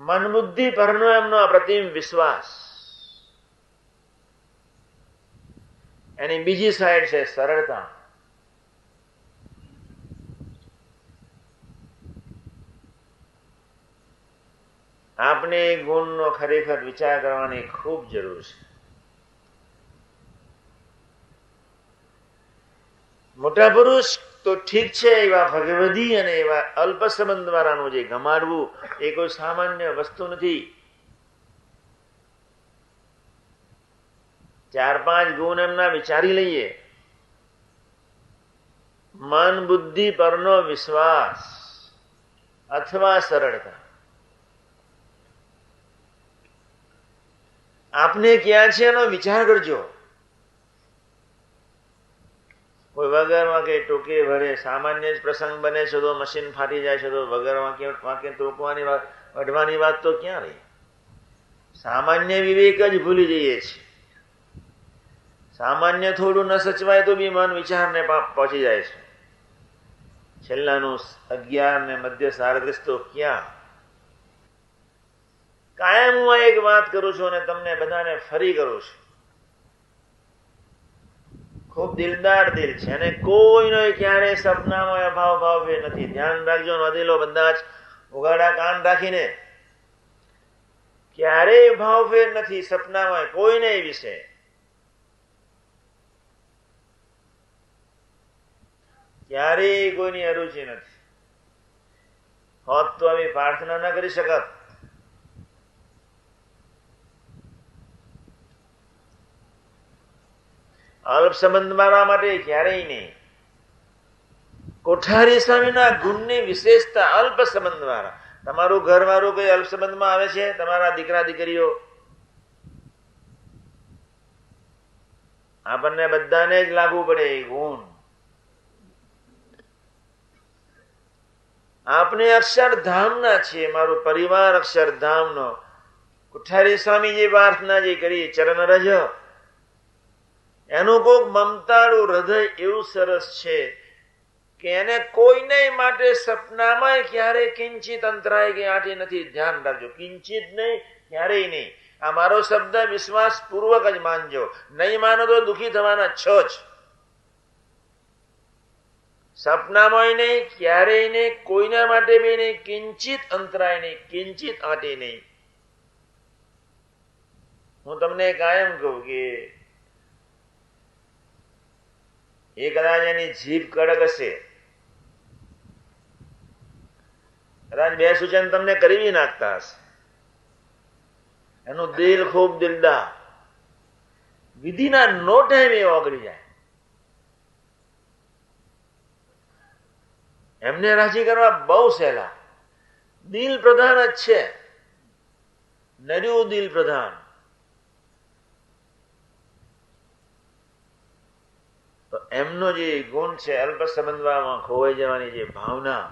મન બુદ્ધિ પરનો એમનો અપ્રતિમ વિશ્વાસ. એની બીજી સાઈડ છે સરળતા. આપણે એ ગુણનો ખરેખર વિચાર કરવાની ખૂબ જરૂર છે. મોટા પુરુષ તો ઠીક છે, એવા ભગવદી અને એવા અલ્પ સંબંધ વાળાનું જે ગમાડવું એ કોઈ સામાન્ય વસ્તુ નથી. 4-5 ગુણ એમના વિચારી લઈએ. મન બુદ્ધિ પરનો વિશ્વાસ અથવા સરળતા. આપને ક્યાં છે એનો વિચાર કરજો. કોઈ વગર વાંકે ટોકે ભરે સામાન્ય જ પ્રસંગ બને છે તો મશીન ફાટી જાય છે તો વગર વાંકે ટોકવાની વાત વઢવાની વાત તો ક્યાં રહી? સામાન્ય વિવેક જ ભૂલી જઈએ છીએ. સામાન્ય થોડું ન સચવાય તો બી મન વિચારને પહોંચી જાય છે. છેલ્લાનું 11 ને મધ્ય 37 તો ક્યાં? કાયમ હું એક વાત કરું છું અને તમને બધાને ફરી કરું છું. ખૂબ દિલદાર દિલ છે અને કોઈનો ક્યારેય સપનામાં અભાવ ભાવ નથી. ધ્યાન રાખજો, નોંધેલો બધા જ ઉગાડા કાન રાખીને. ક્યારેય ભાવ ફેર નથી સપનામાં કોઈને એ વિશે. ક્યારેય કોઈની અરુચિ નથી. હોત તો અમે પ્રાર્થના ન કરી શકત. અલ્પ સંબંધ મારા માટે ક્યારેય નહીં. કોઠારી સ્વામીના ગુણની વિશેષતા અલ્પ સંબંધ વાળા. તમારું ઘર વાળું કઈ અલ્પ સંબંધમાં આવે છે? તમારા દીકરા દીકરીઓ આપણને બધાને જ લાગુ પડે એ ગુણ. આપણે અક્ષરધામના છીએ. મારો પરિવાર અક્ષરધામનો. કોઠારી સ્વામી જે પ્રાર્થના જે કરી ચરણ રજ, એનું કોક મમતાળું હૃદય એવું સરસ છે કે એને કોઈને માટે સપનામાં ક્યારેય કિંચિત અંતરાય કે આંટી નથી. ધ્યાન રાખજો, કિંચિત નહીં, ક્યારેય નહીં. આ મારો શબ્દ વિશ્વાસ પૂર્વક જ માનજો. નહીં માનો તો દુઃખી થવાના છો જ. સપનામાં નહીં, ક્યારેય નહીં, કોઈના માટે બી નહીં. કિંચિત અંતરાય નહીં, કિંચિત આંટી નહીં. હું તમને કાયમ કહું કે એ કદાચ એની જીભ કડક હશે, કદાચ 2 સૂચન તમને કરી નાખતા હશે. એનું દિલ ખૂબ દિલદાર. વિધિના નો ટાઈમ એ ઓગળી જાય. એમને રાજી કરવા બહુ સહેલા. દિલ પ્રધાન જ છે, નર્યું દિલ પ્રધાન. તો એમનો જે ગુણ છે અલ્પ સંબંધમાં ખોવાઈ જવાની જે ભાવના,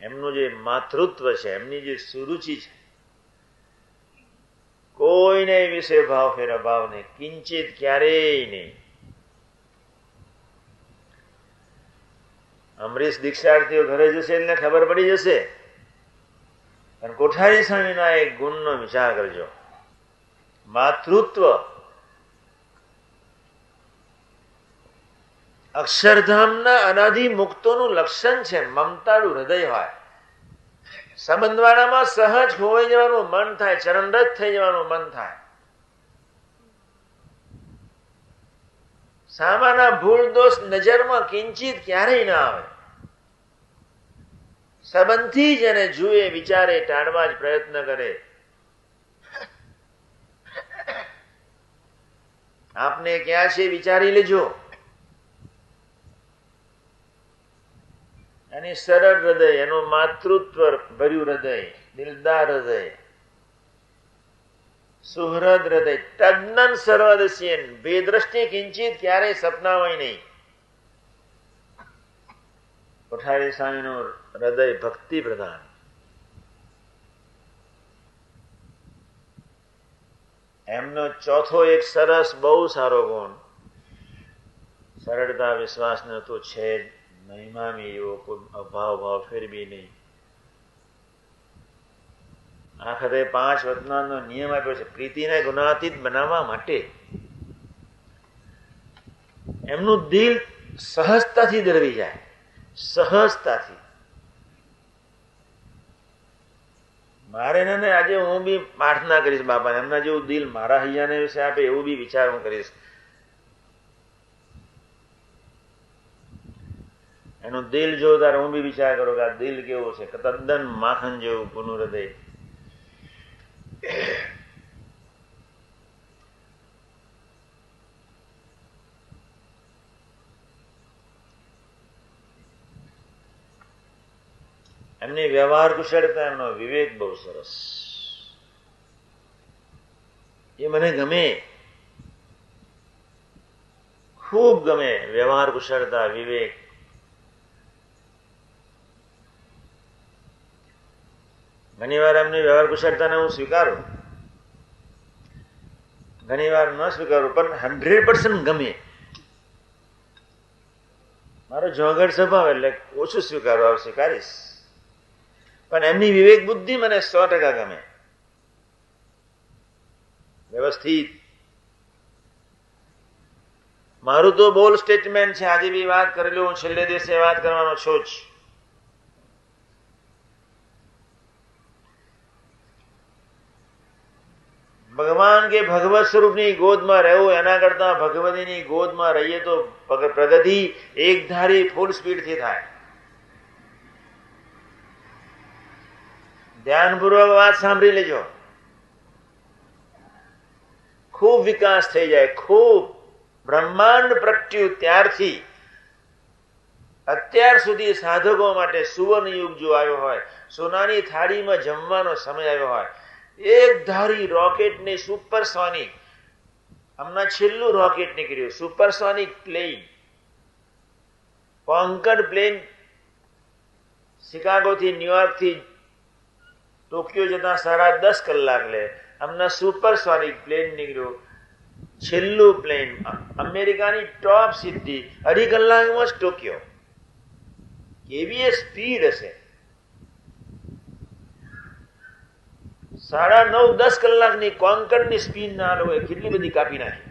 એમનું જે માતૃત્વ છે, એમની જે સુરુચિ છે, કોઈને વિશે ભાવ ફેર અભાવ નહીં, કિંચિત ક્યારેય નહીં. અમરીશ દીક્ષાર્થીઓ ઘરે જશે એટલે ખબર પડી જશે. પણ કોઠારી સ્વામીના એક ગુણનો વિચાર કરજો. માતૃત્વ અક્ષરધામના અનાદિ મુક્તોનું લક્ષણ છે. મમતાળું હૃદય હોય. સંબંધવાળામાં સહજ ખોવાઈ જવાનું મન થાય, ચરણરત થઈ જવાનું મન થાય. સામાના ભૂલ દોષ નજરમાં કિંચિત ક્યારેય ના આવે. સંબંધથી જ એને જુએ, વિચારે, ટાળવા જ પ્રયત્ન કરે. આપને ક્યાં છે વિચારી લેજો. એની સરળ હૃદય, એનું માતૃત્વ ભર્યું હૃદય, દિલદાર હૃદય, સુહૃદ હૃદય, તદ્દન સર્વદર્શી, બેદ્રષ્ટિ કિંચિત ક્યારેય સપનામાં નહીં. કોઠારી સ્વામીનું હૃદય ભક્તિ પ્રધાન. એમનો ચોથો એક સરસ બહુ સારો ગુણ સરળતા. વિશ્વાસનો તો છે જ. મહિમામી એવો કોઈ અભાવ ભાવ ફેરવી નહીં. આખરે 5 વતનાનો નિયમ આપ્યો છે પ્રીતિને ગુનાતીત બનાવવા માટે. એમનું દિલ સહજતાથી દરવી જાય, સહજતાથી. મારે ને આજે હું બી પ્રાર્થના કરીશ બાપાને, એમના જેવું દિલ મારા હૈયાને વિશે આપે એવું બી વિચાર હું કરીશ. એનું દિલ જો તારે હું બી વિચાર કરું કે આ દિલ કેવું છે, તદ્દન માખણ જેવું કોનું હૃદય. એમની વ્યવહાર કુશળતા, એમનો વિવેક બહુ સરસ. એ મને ગમે, ખૂબ ગમે. વ્યવહાર કુશળતા, વિવેક. ઘણી વાર એમની વ્યવહાર કુશળતાને હું સ્વીકારું, ઘણી વાર ન સ્વીકારું, પણ 100% ગમે. મારો જોગડ સ્વભાવ એટલે ઓછું સ્વીકારવા સ્વીકારીશ, પણ એમની વિવેક બુદ્ધિ મને 100% ગમે. વ્યવસ્થિત. મારું તો બોલ સ્ટેટમેન્ટ છે, આજે બી વાત કરેલી, હું છેલ્લે દિવસે વાત કરવાનો છું જ. ભગવાન કે ભગવત સ્વરૂપની ગોદમાં રહેવું એના કરતા ભગવતીની ગોદમાં રહીએ તો પ્રગતિ એક ધારી ફૂલ સ્પીડથી થાય. ધ્યાનપૂર્વક વાત સાંભળી લેજો. ખૂબ વિકાસ થઈ જાય, ખૂબ. બ્રહ્માંડ પ્રગટ્યું ત્યારથી અત્યાર સુધી સાધકો માટે સુવર્ણ યુગ જો આવ્યો હોય, સોનાની થાળીમાં જમવાનો સમય આવ્યો હોય, એક ધારી રોકેટની સુપરસોનિક, હમણાં છેલ્લું રોકેટ નીકળ્યું સુપરસોનિક પ્લેન, કોન્કર્ડ પ્લેન, શિકાગોથી ન્યુયોર્કથી ટોક્યો જતા 10.5 કલાક લે. હમણાં સુપરસોનિક પ્લેન નીકળ્યું, છેલ્લું પ્લેન, અમેરિકાની ટોપ સિદ્ધિ, 2.5 કલાકમાં જ ટોક્યો. કેવી એ સ્પીડ હશે! 9.5-10 કલાકની કોન્કર્ડની સ્પીડ ના લોકોએ કેટલી બધી કાપી નાખી.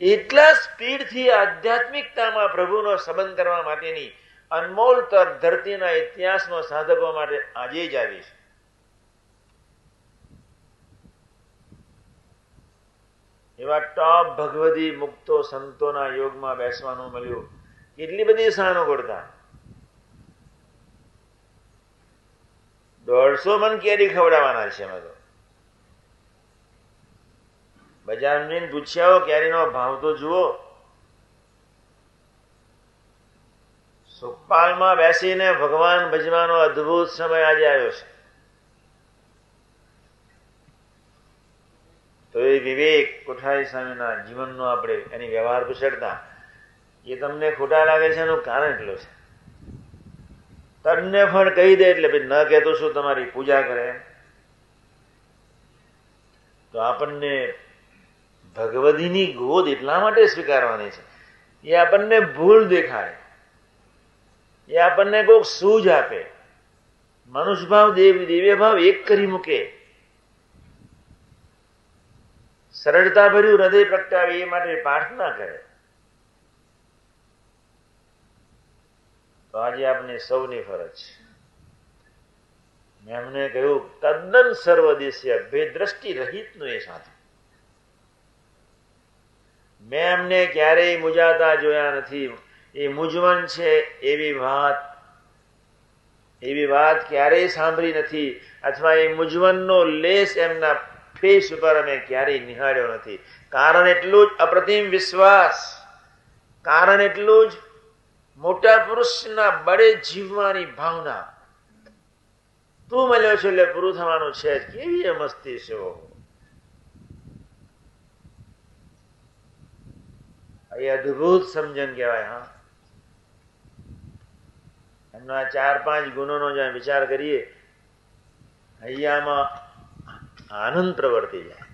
એટલા સ્પીડથી આધ્યાત્મિકતામાં પ્રભુનો સંબંધ કરવા માટેની અનમોલ તક ધરતીના ઇતિહાસનો સાધકો માટે આજે જ આવી છે. એવા ટોપ ભગવદી મુક્તો સંતોના યોગમાં બેસવાનું મળ્યું. કેટલી બધી સાનુકૂળતા. 150 મણ કેરી ખવડાવવાના છે. અમે તો બજારમાં જઈને પૂછ્યા, કેરીનો ભાવ તો જુઓ. સુખપાલમાં બેસીને ભગવાન ભજવાનો અદભુત સમય આજે આવ્યો છે. તો એ વિવેક કોઠારી સ્વામીના જીવનનો આપણે એની વ્યવહાર કુશળતા, એ તમને ખોટા લાગે છે એનું કારણ એટલું છે. તને ફળ કહી દે એટલે ન કહેતો શું તમારી પૂજા કરે. તો આપણને ભગવદીની ગોદ એટલા માટે સ્વીકારવાની છે, એ આપણને ભૂલ દેખાય, એ આપણને કોઈક સૂઝ આપે, મનુષ્ય ભાવ દિવ્ય ભાવ એક કરી મૂકે, સરળતા ભર્યું હૃદય પ્રગટાવે, એ માટે પ્રાર્થના કરે. તો આજે આપને સૌની ફરજ છે. મેં એમને કહ્યું તદ્દન સર્વદેશીય ભેદ્રષ્ટિ રહિતનું એ સાધુ. મેં એમને ક્યારેય મૂંઝાતા જોયા નથી. એ મૂંઝવણ છે એવી વાત ક્યારેય સાંભળી નથી, અથવા એ મૂંઝવણનો લેશ એમના ફેસ ઉપર અમે ક્યારેય નિહાળ્યો નથી. કારણ એટલું જ અપ્રતિમ વિશ્વાસ, કારણ એટલું જ મોટા પુરુષના બળે જીવવાની ભાવના. તું મળ્યો છે એટલે પૂરું થવાનું છે. કેવી એ મસ્તી છે! એ અદભુત સમજણ કહેવાય. હા, એમના 4-5 ગુણોનો જ્યાં વિચાર કરીએ, હૈયામાં આનંદ પ્રવર્તી જાય.